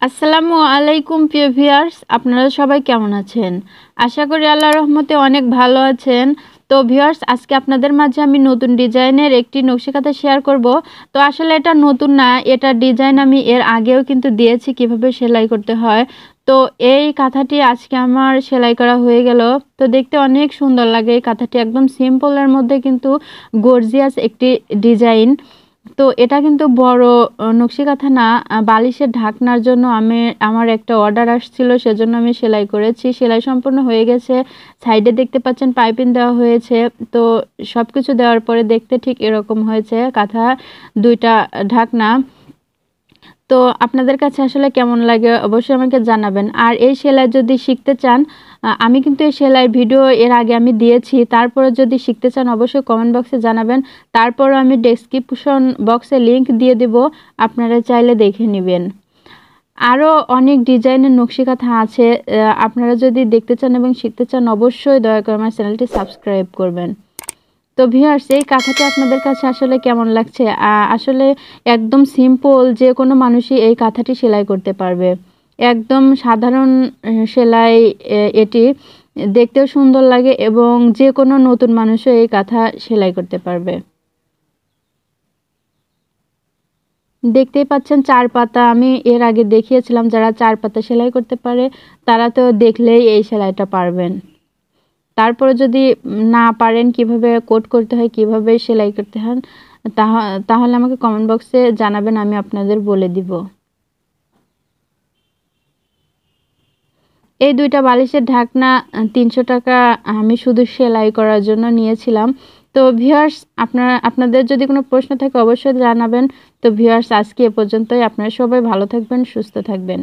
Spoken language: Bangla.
আসসালামু আলাইকুম প্রিয় ভিউয়ার্স, আপনারা সবাই কেমন আছেন? আশা করি আল্লাহর রহমতে অনেক ভালো আছেন। তো ভিউয়ার্স, আজকে আপনাদের মাঝে আমি নতুন ডিজাইনের একটি নকশি কাঁথা শেয়ার করব। তো আসলে এটা নতুন না, এটা ডিজাইন আমি এর আগেও কিন্তু দিয়েছি কিভাবে সেলাই করতে হয়। তো এই কাঁথাটি আজকে আমার সেলাই করা হয়ে গেল। তো দেখতে অনেক সুন্দর লাগে এই কাঁথাটি, একদম সিম্পলের মধ্যে কিন্তু গর্জিয়াস একটি ডিজাইন। তো এটা কিন্তু বড় নকশি কাঁথা না, বালিশের ঢাকনার জন্য আমার একটা অর্ডার আসছিল, সেজন্য আমি সেলাই করেছি। সেলাই সম্পূর্ণ হয়ে গেছে। সাইডে দেখতে পাচ্ছেন পাইপিং দেওয়া হয়েছে। তো সব কিছু দেওয়ার পরে দেখতে ঠিক এরকম হয়েছে কাঁথা, দুইটা ঢাকনা। তো আপনাদের কাছে আসলে কেমন লাগে অবশ্যই আমাকে জানাবেন। আর এই সেলাই যদি শিখতে চান, আমি কিন্তু এই সেলাই ভিডিও এর আগে আমি দিয়েছি। তারপরে যদি শিখতে চান অবশ্যই কমেন্ট বক্সে জানাবেন। তারপরও আমি ডেসক্রিপশন বক্সে লিংক দিয়ে দেব, আপনারা চাইলে দেখে নেবেন। আরও অনেক ডিজাইনের নকশি কাঁথা আছে, আপনারা যদি দেখতে চান এবং শিখতে চান অবশ্যই দয়া করে আমার চ্যানেলটি সাবস্ক্রাইব করবেন। তো ভিউয়ার্স, এই কাঁথাটা আপনাদের কাছে আসলে কেমন লাগছে? আসলে একদম সিম্পল, যে কোনো মানুষই এই কাঁথাটি সেলাই করতে পারবে। একদম সাধারণ সেলাই, এটি দেখতেও সুন্দর লাগে এবং যে কোনো নতুন মানুষও এই কাঁথা সেলাই করতে পারবে। দেখতেই পাচ্ছেন 4 পাতা আমি এর আগে দেখিয়েছিলাম। যারা 4 পাতা সেলাই করতে পারে তারা তো দেখলেই এই সেলাইটা পারবেন। তারপরে যদি না পারেন কিভাবে কোট করতে হয়, কিভাবে সেলাই করতে হয়, তাহলে আমাকে কমেন্ট বক্সে জানাবেন, আমি আপনাদের বলে দিব। এই দুইটা বালিশের ঢাকনা 300 টাকা আমি শুধু সেলাই করার জন্য নিয়েছিলাম। তো ভিউয়ার্স, আপনাদের যদি কোনো প্রশ্ন থাকে অবশ্যই জানাবেন। তো ভিউয়ার্স, আজকে এ পর্যন্তই। আপনারা সবাই ভালো থাকবেন, সুস্থ থাকবেন।